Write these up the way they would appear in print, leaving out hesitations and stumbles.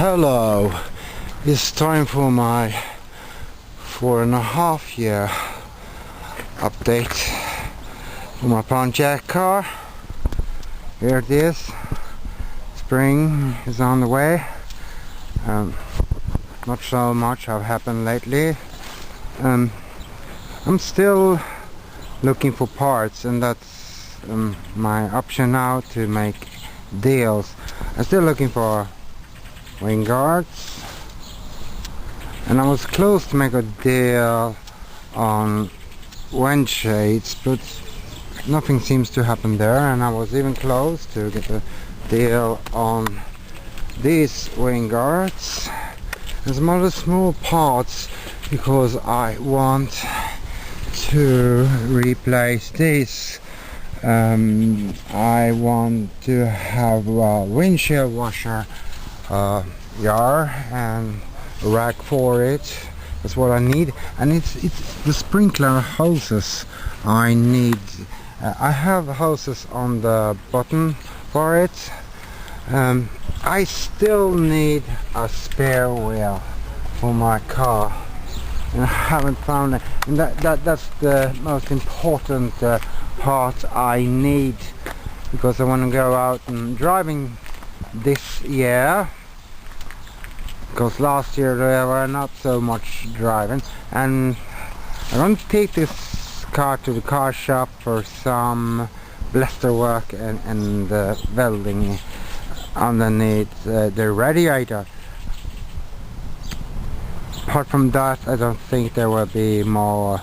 Hello, it's time for my 4.5 year update for my Pontiac car. Here it is. Spring is on the way. Not so much have happened lately. I'm still looking for parts, and that's my option now to make deals. I'm still looking for wing guards, and I was close to make a deal on wind shades, but nothing seems to happen there. And I was even close to get a deal on these wing guards and some other small parts, because I want to replace these. I want to have a windshield washer jar and a rack for it. That's what I need, and it's the sprinkler hoses I need. I have hoses on the bottom for it. I still need a spare wheel for my car, and I haven't found it, and that's the most important part I need, because I want to go out and driving this year, because last year there were not so much driving. And I'm going to take this car to the car shop for some blister work and welding underneath the radiator. Apart from that, I don't think there will be more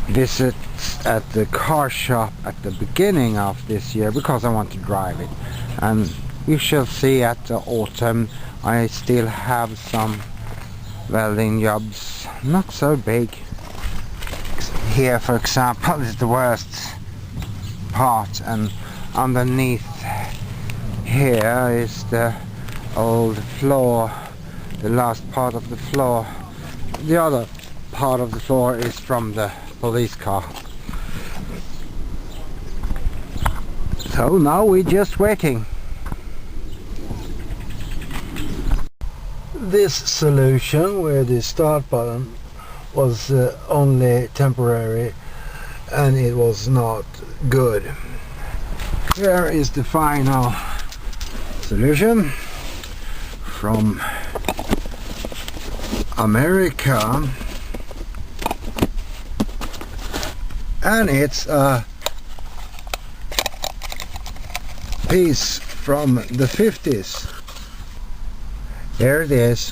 visits at the car shop at the beginning of this year, because I want to drive it. And we shall see at the autumn. I still have some welding jobs, not so big. Here, for example, is the worst part, and underneath here is the old floor, the last part of the floor. The other part of the floor is from the police car. So now we're just waiting. This solution, where the start button was only temporary, and it was not good. Here is the final solution from America, and it's a piece from the 50s. There it is.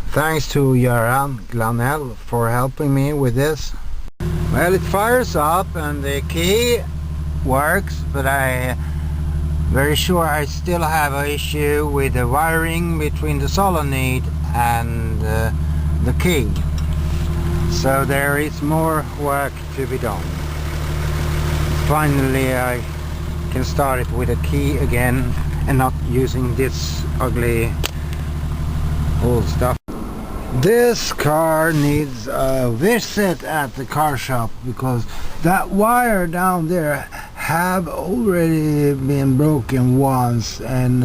Thanks to Göran Glanell for helping me with this. Well, it fires up and the key works, but I'm very sure I still have an issue with the wiring between the solenoid and the key. So there is more work to be done. Finally I can start it with a key again and not using this ugly old stuff. This car needs a visit at the car shop, because that wire down there have already been broken once, and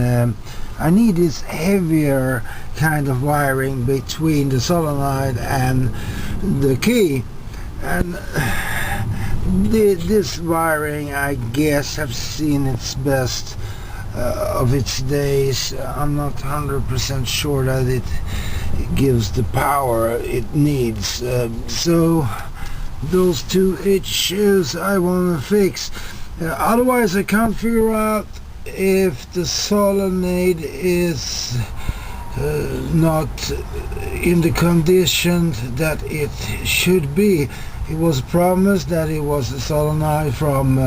I need this heavier kind of wiring between the solenoid and the key. And this wiring, I guess, have seen its best of its days. I'm not 100% sure that it gives the power it needs. So those two issues I want to fix. Otherwise I can't figure out if the solenoid is not in the condition that it should be. It was promised that it was a solenoid from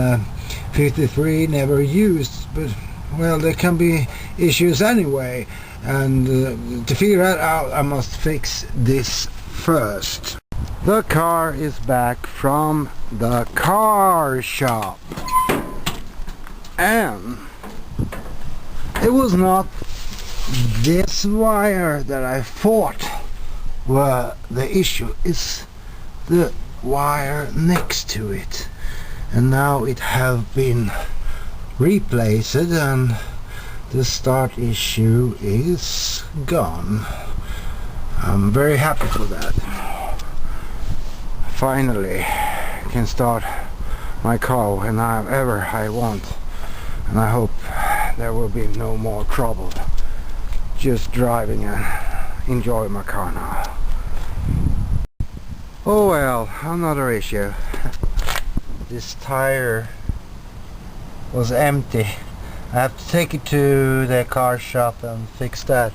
53, never used, but well, there can be issues anyway, and to figure that out I must fix this first. The car is back from the car shop, and it was not this wire that I thought were the issue. It's the wire next to it. and now it have been replaced and the start issue is gone. I'm very happy for that. Finally can start my car whenever I want, and I hope there will be no more trouble just driving and enjoy my car now. Oh well, another issue. This tire was empty. I have to take it to the car shop and fix that.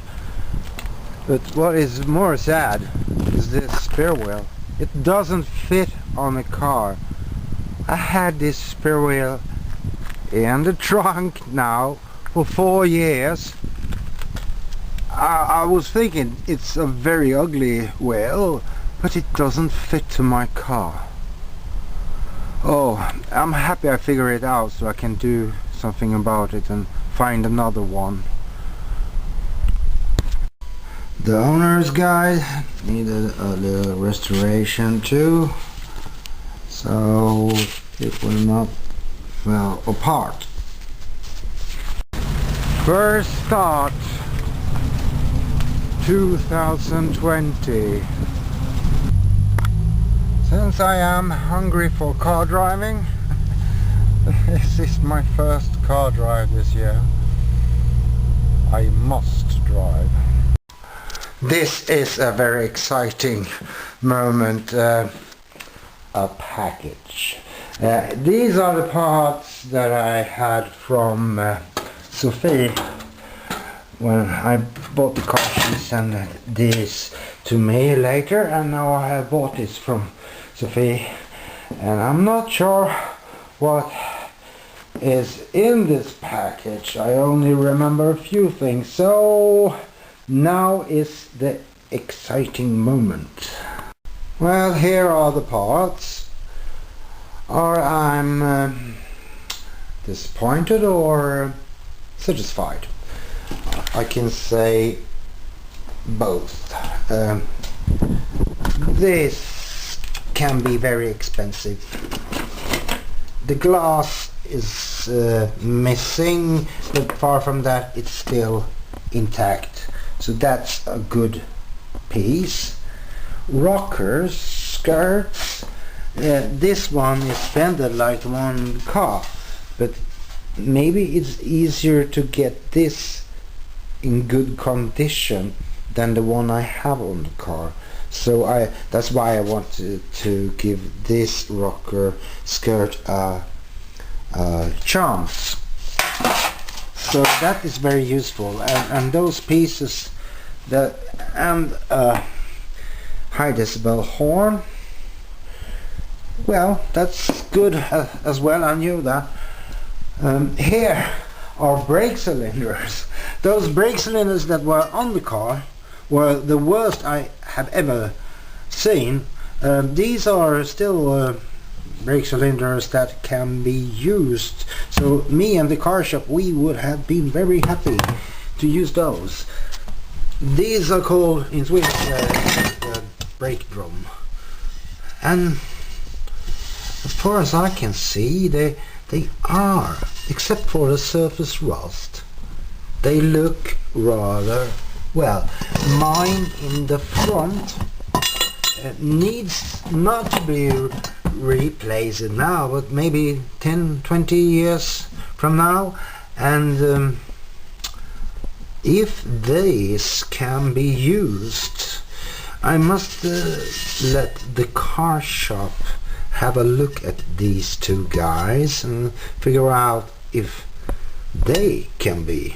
But what is more sad is this spare wheel. It doesn't fit on the car. I had this spare wheel in the trunk now for 4 years. I was thinking it's a very ugly wheel, but it doesn't fit to my car. Oh, I'm happy I figured it out so I can do something about it and find another one. The owner's guide needed a little restoration too, so it will not fall apart. First start 2020. Since I am hungry for car driving, this is my first car drive this year. I must drive. This is a very exciting moment. A package. These are the parts that I had from Sophie when I bought the car. She sent this to me later, and now I have bought this from Sophie, and I'm not sure what is in this package. I only remember a few things, so now is the exciting moment. Well, here are the parts. Or I'm disappointed or satisfied. I can say both. This can be very expensive. The glass is missing, but far from that it's still intact, so that's a good piece. Rockers, skirts, this one is bended like one car, but maybe it's easier to get this in good condition than the one I have on the car. So that's why I wanted to give this rocker skirt a chance. So that is very useful, and those pieces and high decibel horn, well, that's good as well. I knew that. Here are brake cylinders. Those brake cylinders that were on the car were the worst I have ever seen. These are still brake cylinders that can be used, so me and the car shop, we would have been very happy to use those. These are called in Swedish brake drum, and as far as I can see, they are, except for the surface rust, they look rather well. Mine in the front needs not to be replaced now, but maybe 10-20 years from now, and if these can be used, I must let the car shop have a look at these two guys and figure out if they can be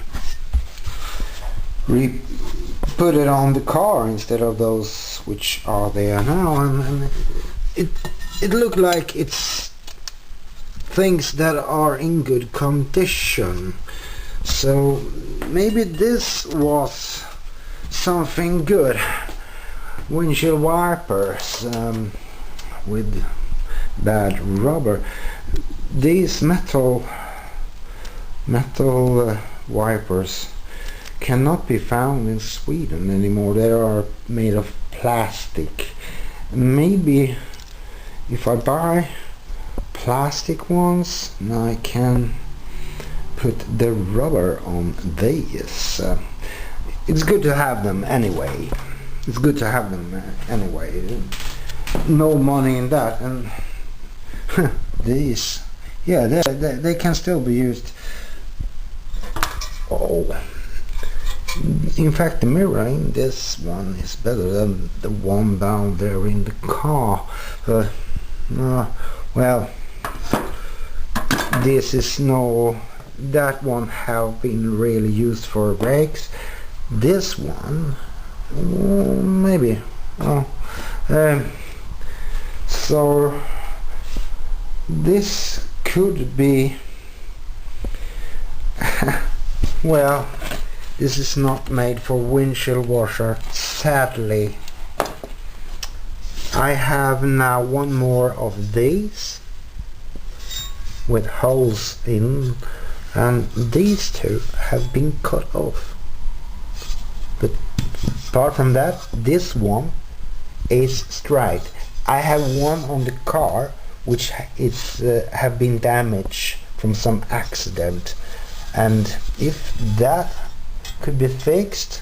put it on the car instead of those which are there now, and it looked like it's things that are in good condition. So maybe this was something good. Windshield wipers with bad rubber. These metal wipers cannot be found in Sweden anymore. They are made of plastic. Maybe if I buy plastic ones. Now I can put the rubber on these. It's good to have them anyway. It's good to have them anyway. No money in that. And these, yeah, they can still be used. Oh, in fact, the mirror in this one is better than the one down there in the car. Well, this is no. That one have been really used for brakes. This one, maybe. So this could be. Well, this is not made for windshield washer, sadly. I have now one more of these with holes in, and these two have been cut off. But apart from that, this one is straight. I have one on the car which is have been damaged from some accident, and if that could be fixed,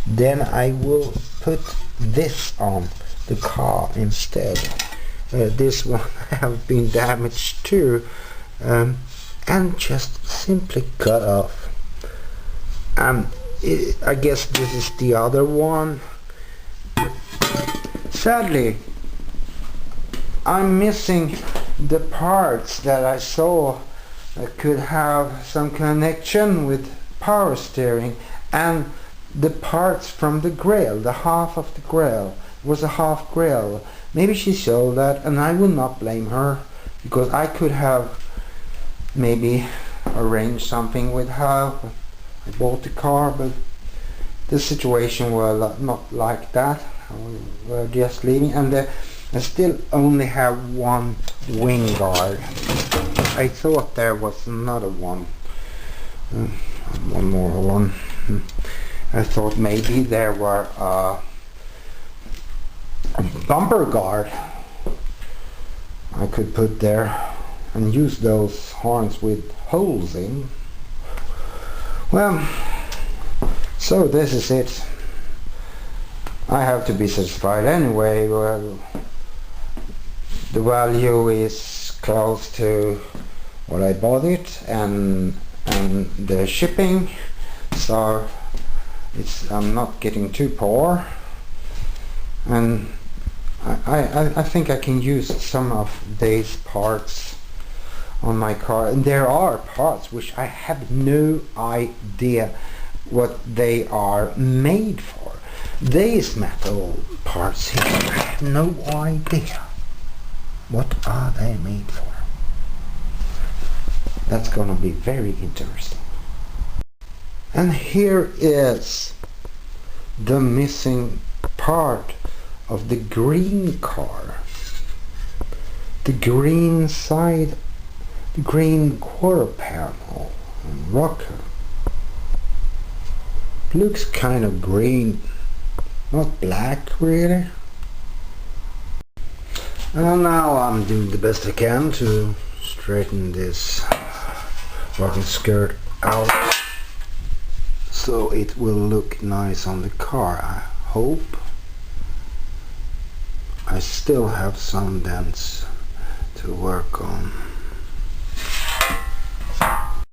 then I will put this on the car instead. This one have been damaged too, and just simply cut off. I guess this is the other one. Sadly, I'm missing the parts that I saw that could have some connection with power steering, and the parts from the grill, the half of the grill was a half grill. Maybe she sold that, and I will not blame her, because I could have maybe arranged something with her. I bought the car, but the situation was not like that. We're just leaving, and I still only have one wing guard. I thought there was another one. One more one. I thought maybe there were a bumper guard I could put there and use those horns with holes in. Well, so this is it. I have to be satisfied anyway. Well, the value is close to what I bought it, and the shipping, so I'm not getting too poor, and I think I can use some of these parts on my car. And there are parts which I have no idea what they are made for. These metal parts here, I have no idea what are they made for. That's gonna be very interesting. And here is the missing part of the green car. The green side, the green quarter panel and rocker. Looks kind of green, not black really. And now I'm doing the best I can to straighten this rocket skirt out so it will look nice on the car, I hope. I still have some dents to work on.